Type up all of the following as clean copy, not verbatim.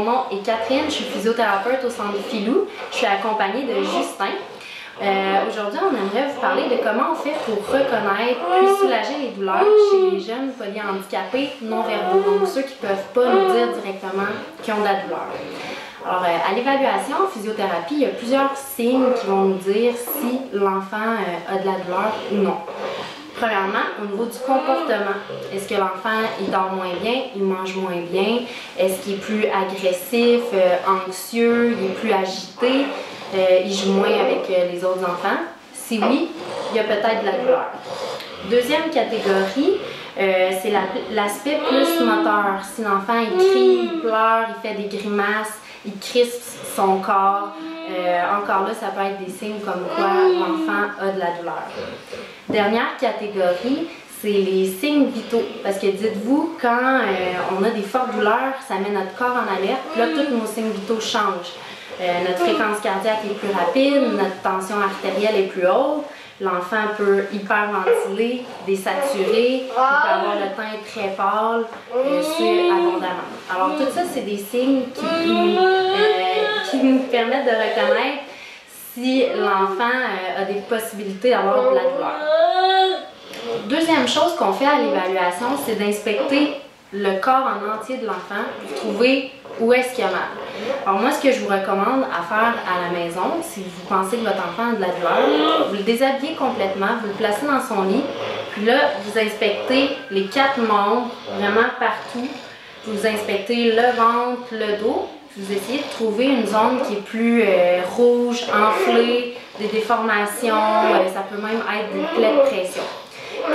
nom est Catherine, je suis physiothérapeute au Centre Filou. Je suis accompagnée de Justin. Aujourd'hui, on aimerait vous parler de comment on fait pour reconnaître puis soulager les douleurs chez les jeunes polyhandicapés non-verbaux, donc ceux qui ne peuvent pas nous dire directement qu'ils ont de la douleur. Alors, à l'évaluation en physiothérapie, il y a plusieurs signes qui vont nous dire si l'enfant a de la douleur ou non. Premièrement, au niveau du comportement, est-ce que l'enfant il dort moins bien, il mange moins bien, est-ce qu'il est plus agressif, anxieux, il est plus agité, il joue moins avec les autres enfants? Si oui, il y a peut-être de la douleur. Deuxième catégorie, c'est l'aspect plus moteur. Si l'enfant il crie, il pleure, il fait des grimaces, il crispe son corps, encore là, ça peut être des signes comme quoi l'enfant a de la douleur. Dernière catégorie, c'est les signes vitaux. Parce que dites-vous, quand on a des fortes douleurs, ça met notre corps en alerte, puis là, tous nos signes vitaux changent. Notre fréquence cardiaque est plus rapide, notre tension artérielle est plus haute, l'enfant peut hyperventiler, désaturer, il peut avoir le teint très pâle, suer abondamment. Alors tout ça, c'est des signes qui nous permettent de reconnaître si l'enfant a des possibilités d'avoir de la douleur. Deuxième chose qu'on fait à l'évaluation, c'est d'inspecter le corps en entier de l'enfant pour trouver où est-ce qu'il y a mal. Alors moi, ce que je vous recommande à faire à la maison, si vous pensez que votre enfant a de la douleur, vous le déshabillez complètement, vous le placez dans son lit, puis là, vous inspectez les 4 membres, vraiment partout. Vous inspectez le ventre, le dos, puis vous essayez de trouver une zone qui est plus rouge, enflée, des déformations, ça peut même être des plaies de pression.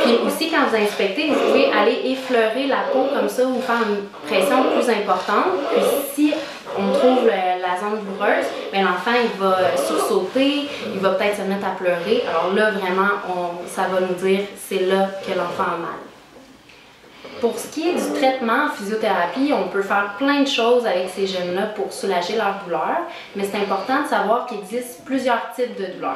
Puis aussi, quand vous inspectez, vous pouvez aller effleurer la peau comme ça ou faire une pression plus importante. Puis si on trouve la zone douloureuse, l'enfant il va sursauter, il va peut-être se mettre à pleurer. Alors là, vraiment, ça va nous dire c'est là que l'enfant a mal. Pour ce qui est du traitement en physiothérapie, on peut faire plein de choses avec ces jeunes-là pour soulager leur douleur, mais c'est important de savoir qu'il existe plusieurs types de douleurs.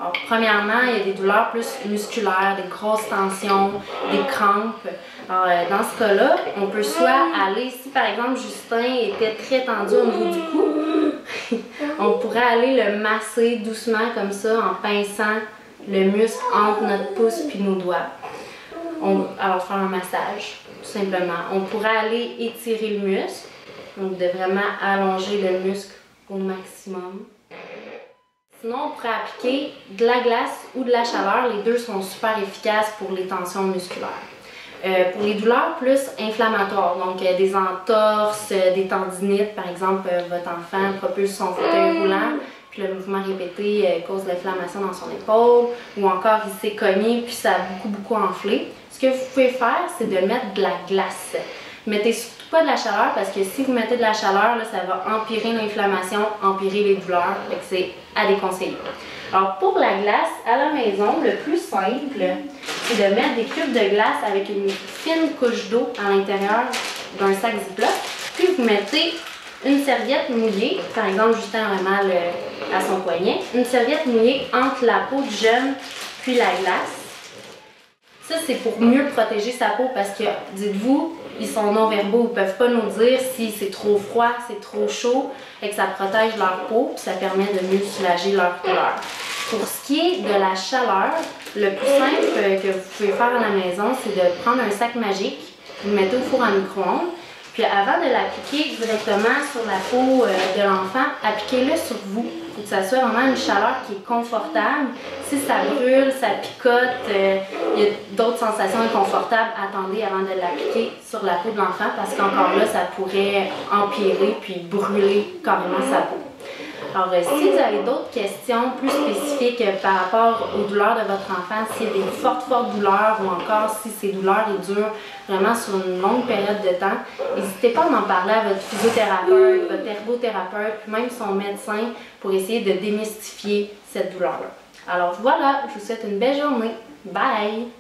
Alors, premièrement, il y a des douleurs plus musculaires, des grosses tensions, des crampes. Alors, dans ce cas-là, on peut soit aller, si par exemple Justin était très tendu au niveau du cou, on pourrait aller le masser doucement comme ça en pinçant le muscle entre notre pouce et nos doigts. Alors, faire un massage, tout simplement. On pourrait aller étirer le muscle, donc de vraiment allonger le muscle au maximum. Sinon, on pourrait appliquer de la glace ou de la chaleur. Les deux sont super efficaces pour les tensions musculaires. Pour les douleurs plus inflammatoires, donc des entorses, des tendinites, par exemple, votre enfant propulse son fauteuil roulant, puis le mouvement répété cause de l'inflammation dans son épaule, ou encore il s'est cogné puis ça a beaucoup enflé. Ce que vous pouvez faire, c'est de mettre de la glace. Mettez surtout pas de la chaleur parce que si vous mettez de la chaleur, là, ça va empirer l'inflammation, empirer les douleurs, donc c'est à déconseiller. Alors pour la glace, à la maison, le plus simple, c'est de mettre des cubes de glace avec une fine couche d'eau à l'intérieur d'un sac Ziploc, puis vous mettez une serviette mouillée, par exemple Justin a mal à son poignet, une serviette mouillée entre la peau du jeune puis la glace. Ça, c'est pour mieux protéger sa peau parce que, dites-vous, ils sont non-verbaux, ils ne peuvent pas nous dire si c'est trop froid, c'est trop chaud, et que ça protège leur peau, puis ça permet de mieux soulager leur douleur. Pour ce qui est de la chaleur, le plus simple que vous pouvez faire à la maison, c'est de prendre un sac magique, vous le mettez au four à micro-ondes, puis avant de l'appliquer directement sur la peau de l'enfant, appliquez-le sur vous. Il faut que ça soit vraiment une chaleur qui est confortable. Si ça brûle, ça picote, il y a d'autres sensations inconfortables, attendez avant de l'appliquer sur la peau de l'enfant parce qu'encore là, ça pourrait empirer puis brûler carrément sa peau. Alors, si vous avez d'autres questions plus spécifiques par rapport aux douleurs de votre enfant, s'il y a des fortes douleurs ou encore si ces douleurs durent vraiment sur une longue période de temps, n'hésitez pas à en parler à votre physiothérapeute, votre ergothérapeute, puis même son médecin pour essayer de démystifier cette douleur-là. Alors voilà, je vous souhaite une belle journée. Bye!